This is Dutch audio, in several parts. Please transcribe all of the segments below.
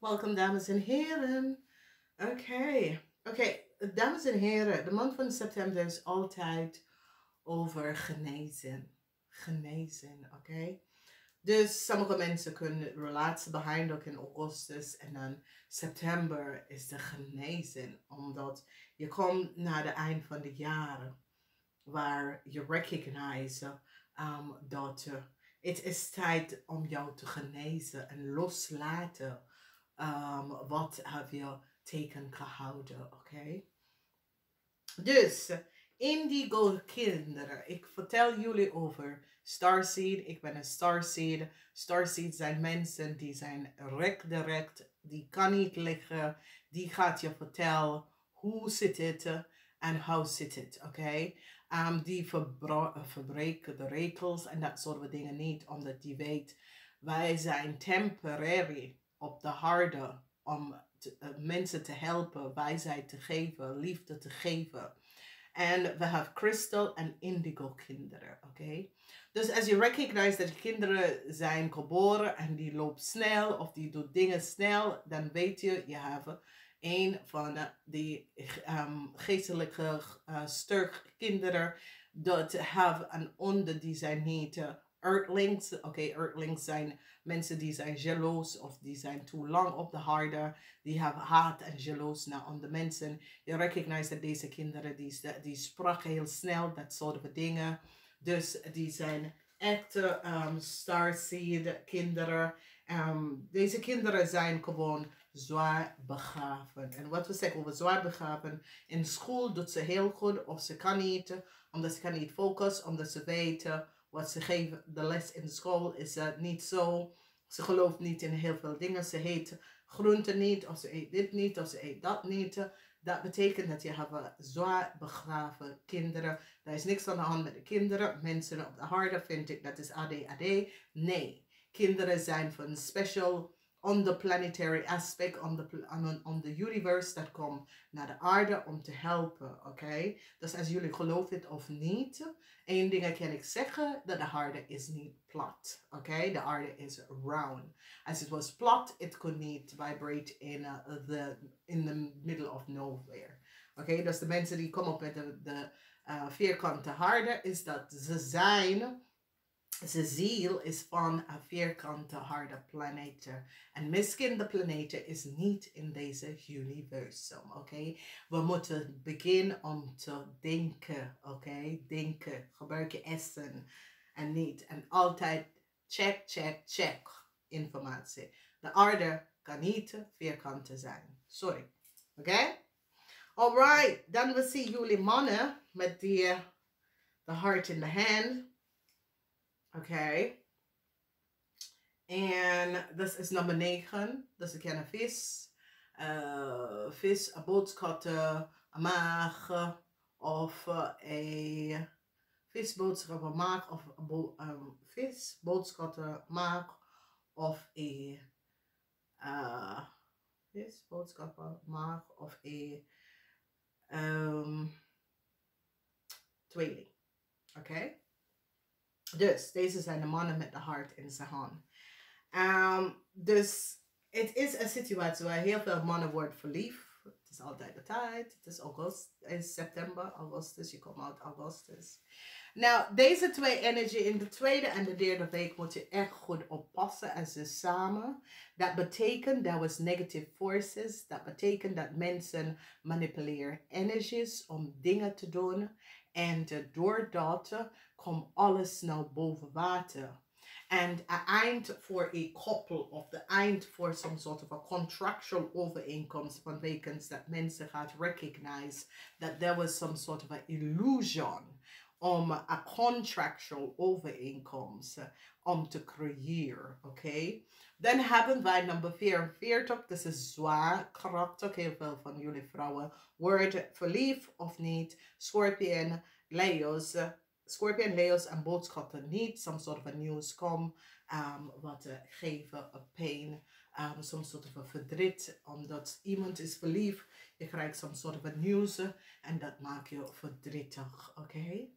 Welkom dames en heren. Oké, dames en heren, de maand van september is altijd over genezen. Genezen, oké? Dus sommige mensen kunnen relatie behandelen ook in augustus en dan september is de genezen. Omdat je komt naar het eind van de jaren waar je recognize dat het is tijd om jou te genezen en loslaten wat heb je teken gehouden, oké? Dus, indigo kinderen. Ik vertel jullie over Starseed. Ik ben een Starseed. Starseed zijn mensen die zijn direct. Die kan niet liggen. Die gaat je vertellen hoe zit het en hoe zit het, oké? Die verbreken de regels en dat soort dingen niet, omdat die weet, wij zijn temporary op de harde om mensen te helpen, wijsheid te geven, liefde te geven. En we hebben crystal en indigo kinderen, oké? Dus als je recognize dat kinderen zijn geboren en die loopt snel of die doet dingen snel, dan weet je, je hebt een van die geestelijke sterk kinderen dat hebben een onder die zijn niet Earthlings. Oké, Earthlings zijn mensen die zijn jaloers of die zijn te lang op de harde. Die hebben haat en jaloers naar andere mensen. Je recognize dat deze kinderen, die spraken heel snel, dat soort dingen. Dus die zijn echte starseed kinderen. Deze kinderen zijn gewoon zwaar begaven. En wat we zeggen over zwaar begaven, in school doet ze heel goed of ze kan niet, omdat ze kan niet focussen, omdat ze weten wat ze geven, de les in de school is niet zo. Ze gelooft niet in heel veel dingen. Ze eet groenten niet, of ze eet dit niet, of ze eet dat niet. Dat betekent dat je hebt zwaar begraven kinderen. Er is niks aan de hand met de kinderen. Mensen op de harde vind ik dat is ADHD. Nee, kinderen zijn van special on the planetary aspect, on the universe, dat komt naar de aarde om te helpen, oké? Dus als jullie geloven het of niet, één ding kan ik zeggen, dat de aarde is niet plat, oké? De aarde is round. Als het was plat, it could niet vibrate in the middle of nowhere, oké? Dus de mensen die komen op met de vierkante aarde, is dat ze zijn... Zijn ziel is van een vierkante harde planeet. En misschien de planeet is niet in deze universum, oké? We moeten beginnen om te denken, oké? Denken, gebruiken essen en niet. En altijd check informatie. De aarde kan niet vierkante zijn. Sorry, oké? Alright, dan we zien jullie mannen met de heart in the hand. Oké. En dat is nummer 9. Dat is een vis. Vis, een boodschap, een maag. Of een visboodschap, een maag. Of een visboodschap, maag. Of een visboodschap, maag. Of een tweeling. Oké. Dus deze zijn de mannen met de hart in zijn hand. Dus het is een situatie waar heel veel mannen worden verliefd. Het is altijd de tijd. Het is september, augustus. Je komt uit augustus. Nou, deze twee energie in de tweede en de derde week moet je echt goed oppassen als ze samen. Dat betekent dat was negative forces. Dat betekent dat mensen manipuleren energies om dingen te doen. En doordat komt alles nou boven water. En het eind voor een koppel of de eind voor some sort of a contractual overeenkomst van wekens dat mensen gaat recognize that there was some sort of a illusion om een contractual overeenkomst om te creëren, oké? Dan hebben wij nummer 44, dat is zwaar karakter, heel veel van jullie vrouwen worden verliefd of niet, Scorpion, Leo's en boodschappen niet. Some sort of a news come. Wat geven een pijn. Some sort of a verdriet. Omdat iemand is verliefd. Je krijgt some sort of a news. En dat maakt je verdrietig. Oké?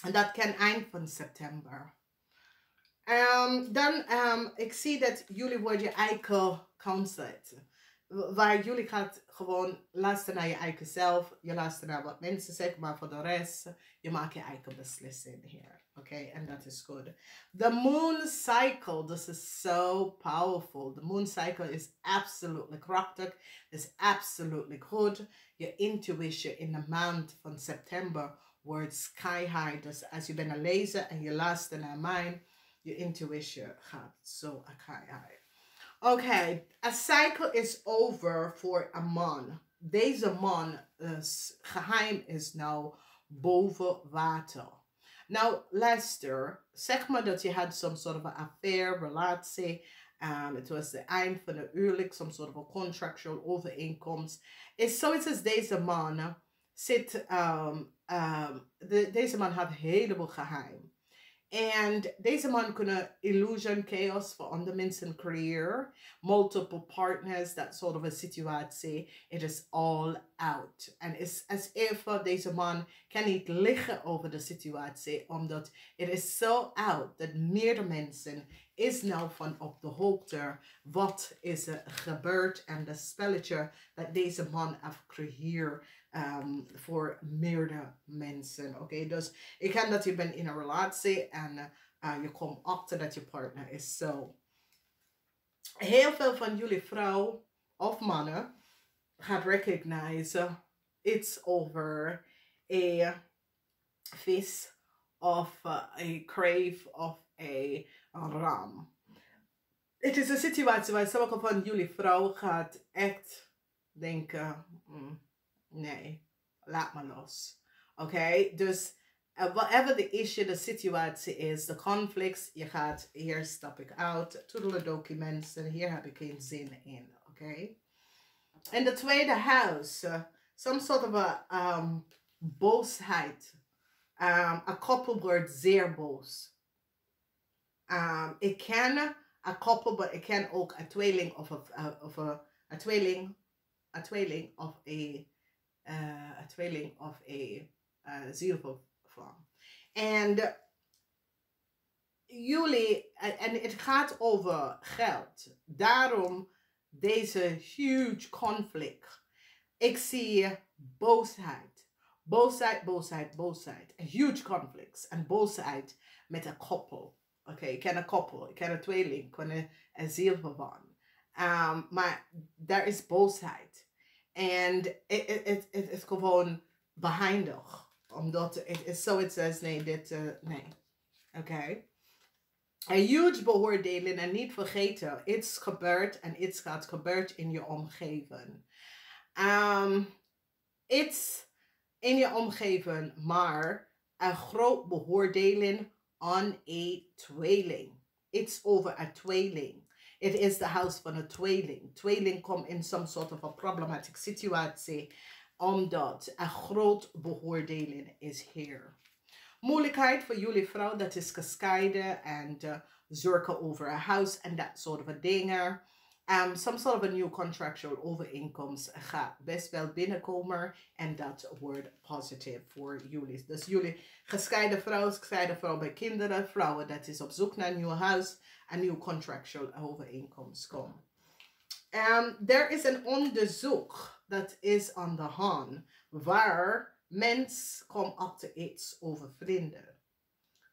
En dat kan eind van september. Dan, ik zie dat jullie worden eigen counsel it. Waar jullie gaat gewoon luisteren naar je eigen zelf. Je luistert naar wat mensen zeggen, maar voor de rest, je maakt je eigen beslissing hier. Okay, and that is good. The moon cycle, this is so powerful. The moon cycle is absolutely krachtig. It's absolutely good. Your intuition in the month van September wordt sky high. Dus als je bent een lezer en je luistert naar mij, je intuition gaat zo sky high. Okay, a cycle is over voor een man. Deze man, geheim is nou boven water. Nou, luister, zeg maar dat je had some sort of a affair, relatie. Het was de eind van de huwelijk, some sort of a contractual overeenkomst. Is zoiets als deze man zit, deze man had een heleboel geheim. En deze man kunnen illusion, chaos voor andere mensen creëren. Multiple partners, that sort of a situatie. It is all out. En is as if deze man kan niet liggen over de situatie. Omdat it is so out dat meerdere mensen is nou van op de hoogte. Wat is er gebeurd en de spelletje dat deze man heeft gecreëerd. Voor meerdere mensen. Oké, dus ik ken dat je bent in een relatie en je komt achter dat je partner is zo. Heel veel van jullie vrouwen of mannen gaat recognize it's over a vis of a crave of a ram. Het is een situatie waar sommige van jullie vrouwen gaat echt denken... Nee, laat maar los. Oké, dus whatever the issue, de situatie is, de conflicts, je gaat, hier stap ik uit, toedeledokie mensen, hier heb ik geen zin in. Oké. In de tweede huis, some sort of a boosheid. A couple wordt zeer boos. Ik ken een couple, maar ik ken ook een tweeling of een tweeling of a tweeling of a zielvorm. En jullie, en het gaat over geld. Daarom deze huge conflict. Ik zie boosheid. Boosheid, boosheid, boosheid. A huge conflicts. En boosheid met een koppel. Oké, ik ken een koppel. Ik ken een tweeling. Ik ken een zielvorm. Maar daar is boosheid. En het is gewoon behendig. Omdat het is zoiets als, nee, dit, nee. Oké. Een huge beoordeling en niet vergeten. Iets gebeurt en iets gaat gebeurd in je omgeving. Iets in je omgeving, maar een groot beoordeling aan een tweeling. Iets over een tweeling. Het is de huis van een tweeling. Tweeling komt in some sort of a problematic situatie. Omdat een groot beoordeling is hier. Moeilijkheid voor jullie vrouw, dat is gescheiden. En zorgen over een huis en dat soort of dingen. Some sort of a new contractual overeenkomst gaat best wel binnenkomen. En dat wordt positief voor jullie. Dus jullie gescheiden vrouw bij kinderen. Vrouwen dat is op zoek naar een nieuw huis. Een nieuw contractual overeenkomst komt. Er is een onderzoek dat is aan de hand. Waar mensen komen achter iets over vrienden.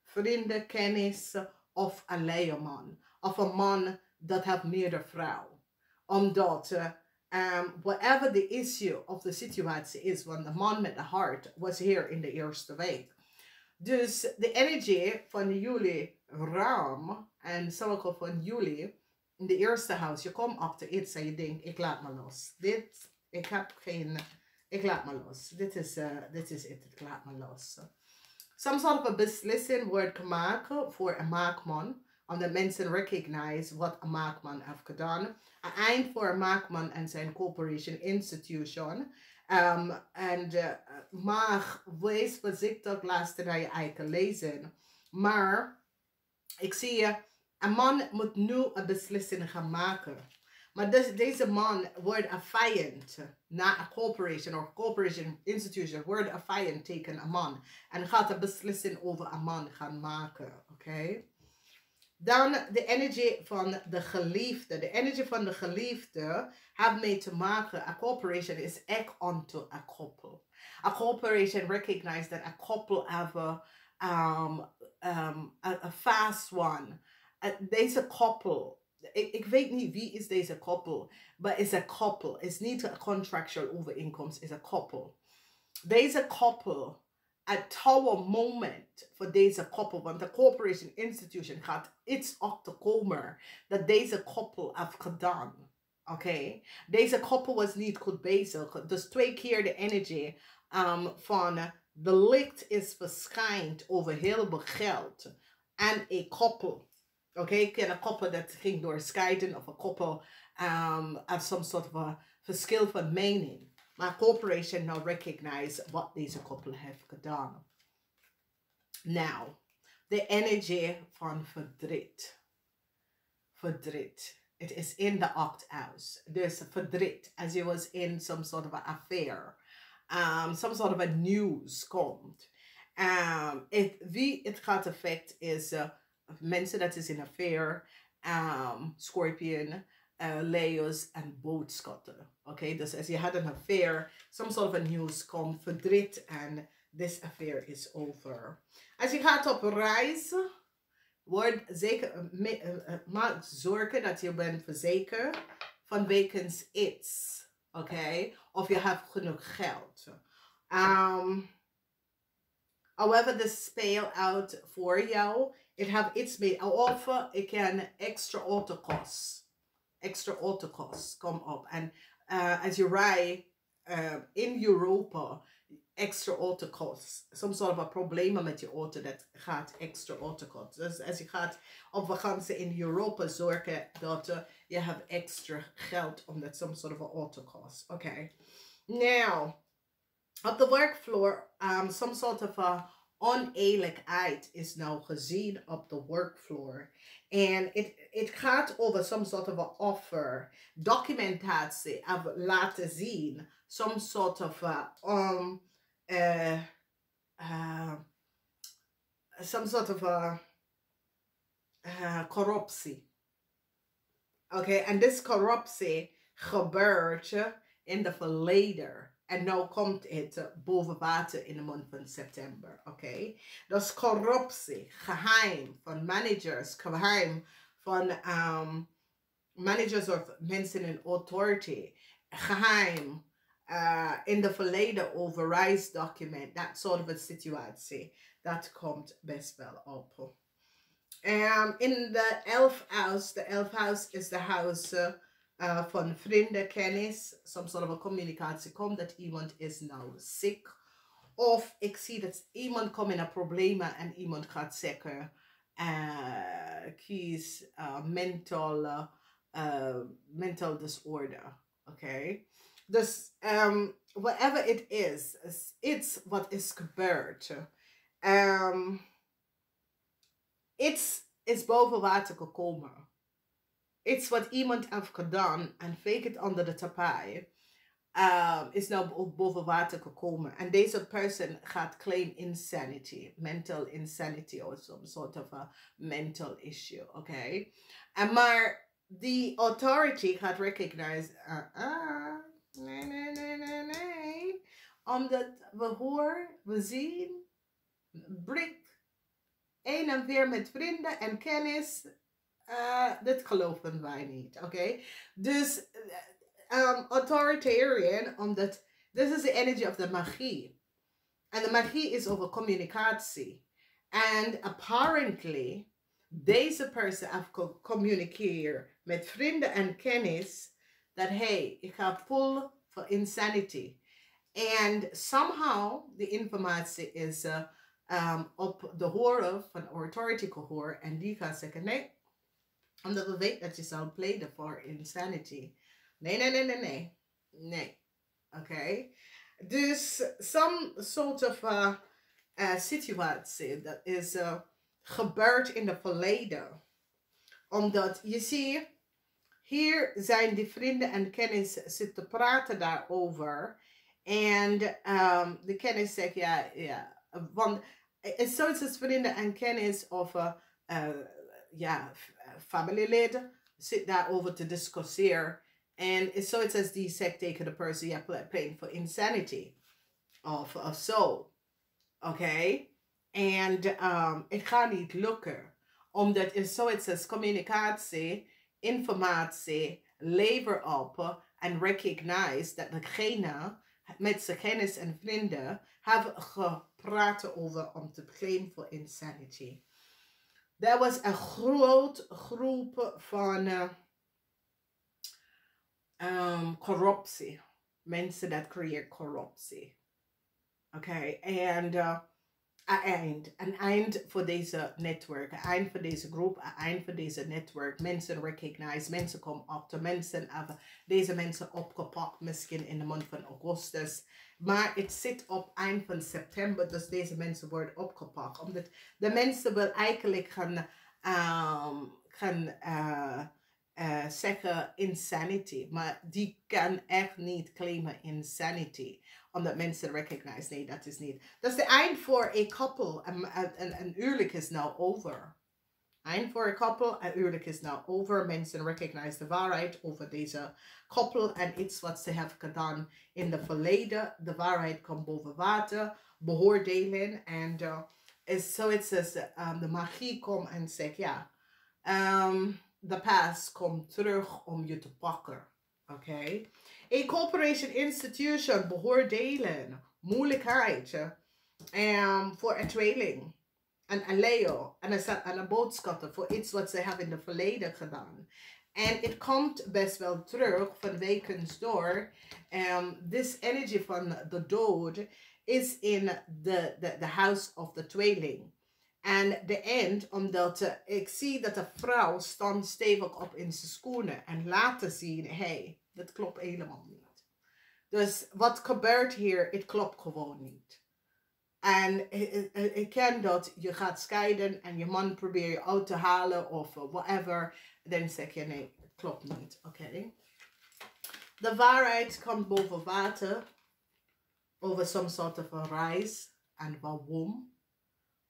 Vrienden, kennis of een leierman. Of een man dat heeft meerdere vrouwen. Omdat, whatever the issue of the situatie is, want de man met de hart was hier in de eerste week. Dus de energie van jullie raam en sommige van jullie in de eerste huis, je komt achter iets en je denkt, ik laat me los. Dit, ik heb geen, ik laat me los. Dit is het, ik laat me los. Some sort of a beslissing wordt gemaakt voor een maakman. Omdat mensen recognize wat een maakman heeft gedaan. Een eind voor een maakman en zijn corporation institution. Maar wees voorzichtig, luister naar je eigen lezen. Maar ik zie je, een man moet nu een beslissing gaan maken. Maar deze man wordt een vijand naar een corporation of corporation institution. Wordt een vijand tegen een man. En gaat een beslissing over een man gaan maken. Oké? Dan de energie van de geliefde. De energie van de geliefde heeft mee te maken. A corporation is ek onto a couple. A corporation recognize that a couple have a fast one. Deze couple. Ik weet niet wie is deze couple. Maar is a couple. Is niet een contractual overeenkomst. Is a couple. Deze couple at touw moment voor deze koppel, want de corporation institution gaat iets op te komen dat deze koppel heeft gedaan. Oké? Okay? Deze koppel was niet goed bezig. Dus 2 keer de energie van de licht is verschijnd over heel veel geld en een koppel. Oké? Okay? Ik ken een koppel dat ging door scheiden of een koppel heeft some soort van verschil van mening. Maar corporation now recognize wat deze koppel heeft gedaan. Now, de energie van verdriet. Verdriet. It is in the 8th house. Dus verdriet. As you was in some sort of an affair. Some sort of a news komt. Wie het gaat affect is mensen dat is in affair. Scorpion. Leo's en boodschatten. Okay, dus als je had een affair, some sort of a news komt, verdriet en this affair is over. Als je gaat op reis, word zeker, maak zorgen dat je bent verzekerd van wegens iets. Okay, of je hebt genoeg geld. However this speel out voor jou, it have iets mee. Of ik kan extra autokosten. Extra autokosten come up. And as you ride in Europa, extra autokosten. Some sort of a probleem met je auto dat gaat extra autokosten. Dus als je gaat op vakantie in Europa zorgen dat je hebt extra geld omdat some sort of a autokost. Okay. Now, op de workfloor, some sort of a oneerlijkheid is nou gezien op de workfloor. En het gaat over some sort of a offer. Documentatie laten zien. Some sort of some sort of corruptie. Okay, en this corruptie gebeurt in de verleden. En nu komt het boven water in de maand van september. Oké. Okay? Dus corruptie, geheim van managers, geheim van managers of mensen in authority, geheim in de verleden over reisdocument, dat soort van situatie, dat komt best wel op. In de 11th house, de 11th house is de house van vrienden, kennis, some sort of a communicatie komt dat iemand is nou ziek. Of ik zie dat iemand komt in een probleem en iemand gaat zeggen, kies mental disorder. Okay? Dus whatever it is, it's wat is gebeurd. Iets is boven water gekomen. Iets wat iemand heeft gedaan en fake it onder de tapijt is nou ook boven water gekomen. En deze person gaat claim insanity, mental insanity or some sort of a mental issue, okay? En maar die authority gaat recognize, nee. Omdat we zien, brengt een en weer met vrienden en kennis. Dat geloven wij niet, oké? Okay? Dus authoritarian, omdat this is the energy of the magie. And the magie is over communicatie. And apparently, deze person heeft gecommuniceerd met vrienden en kennis dat, hey, ik ga pull for insanity. And somehow, the informatie is op de horen van authority gehoord. En die gaat zeggen, nee, omdat we weten dat je zal pleiten voor insanity. Nee. Okay. Dus some sort of situatie dat is gebeurd in het verleden. Omdat, je ziet, hier zijn die vrienden en kennis zitten praten daarover. En de kennis zegt, ja, want het is zoiets als vrienden en kennis of ja, familieleden zit daarover te discussiëren. En so it says die zegt tegen de person, ja, playing for insanity. Of zo. Oké? En het gaat niet lukken. Omdat het says communicatie, informatie, lever op en recognize dat degene met zijn kennis en vrienden hebben gepraat over om te claim voor insanity. Er was een groot groep van corruptie. Mensen dat creëren corruptie. Oké, en een eind voor deze netwerk, een eind voor deze groep, een eind voor deze netwerk. Mensen recognize, mensen komen op, de mensen hebben deze mensen opgepakt misschien in de maand van augustus. Maar het zit op eind van september, dus deze mensen worden opgepakt. Omdat de mensen wil eigenlijk gaan zeggen insanity, maar die kan echt niet claimen insanity. Omdat mensen recognize, nee, dat is niet. Dat is de eind voor een couple. Een huwelijk is nou over. Eind voor een couple, een huwelijk is nou over. Mensen recognize de waarheid over deze couple en iets wat ze hebben gedaan in het verleden. De waarheid komt boven water, beoordelen. En zoiets is de magie komt en zegt, ja, de past komt terug om je te pakken. Oké? Een corporation institution beoordelen, moeilijkheid voor een tweeling, een Leo en een boodschapper voor iets wat ze hebben in het verleden gedaan. En het komt best wel terug van wekens door. This energy van de dood is in the house of the tweeling. En de end, omdat ik zie dat de vrouw stond stevig op in zijn schoenen en laten zien, hey, dat klopt helemaal niet. Dus wat gebeurt hier, het klopt gewoon niet. En ik ken dat je gaat scheiden en je man probeert je uit te halen of whatever. Dan zeg je nee, het klopt niet. Oké. De waarheid komt boven water over some sort of a rise en waarom.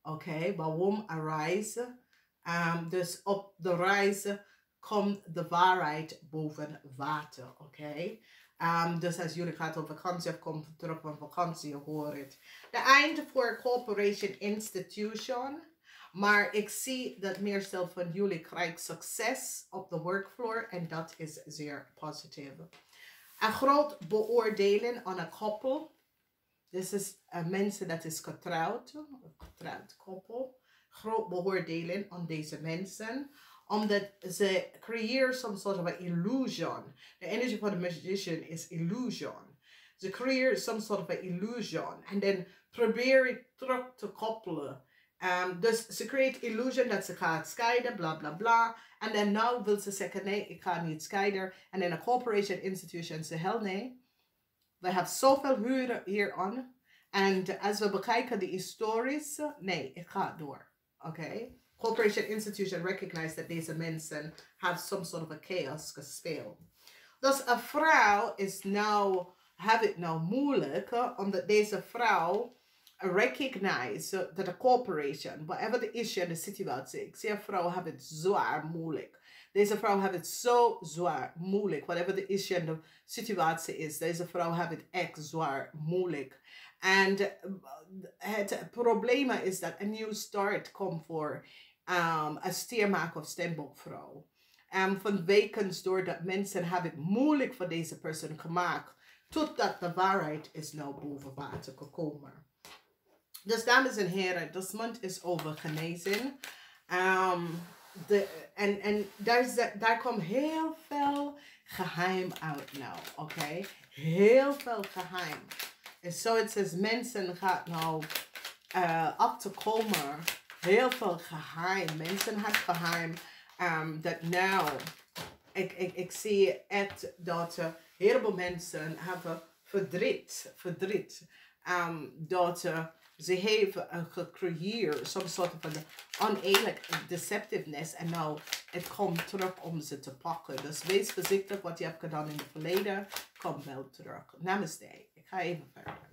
Oké, waarom een reis? Dus op de reis komt de waarheid boven water. Oké. Dus als jullie gaat op vakantie of komt terug van vakantie, hoor het. De eind voor corporation institution. Maar ik zie dat meestal van jullie krijgt succes op de workfloor. En dat is zeer positief. Een groot beoordelen aan een koppel. Dit is mensen dat is getrouwd koppel. Groot beoordelen aan deze mensen. Omdat ze creëren some sort of an illusion. The energy for the magician is illusion. Ze creëren some sort of an illusion. En dan probeer het terug te koppelen. Dus ze creëert illusion dat ze gaat scheiden, bla bla bla. En dan nou wil ze zeggen, nee, ik ga niet scheiden. En dan een corporation institution zegt, hell nee. We hebben zoveel huur hier aan. En als we bekijken de historisch, nee, ik ga door. Oké? Corporation institution recognize dat deze mensen have some sort of a chaos gespeeld. Dus een vrouw is nou, have het nou moeilijk, omdat deze vrouw recognize dat de corporation, whatever the issue en de situatie, ik zie een vrouw have het zwaar moeilijk. Deze vrouw heeft het zo zwaar moeilijk. Whatever the issue en de situatie is. Deze vrouw heeft het echt zwaar moeilijk. En het probleem is dat een nieuw start komt voor een stiermaak of stembokvrouw. Van wekens doordat mensen hebben het moeilijk voor deze persoon gemaakt. Totdat de waarheid is nou boven water gekomen. Dus dames en heren, this month is over genezing. Daar komt heel veel geheim uit nou, oké? Heel veel geheim. En zo het is, mensen gaan nou op te komen. Heel veel geheim. Mensen hebben geheim dat nou, ik zie echt dat heel veel mensen hebben verdriet. Dat ze hebben gecreëerd some sort of oneerlijk deceptiveness. En nou, het komt terug om ze te pakken. Dus wees voorzichtig wat je hebt gedaan in het verleden. Komt wel terug. Namaste. Ik ga even verder.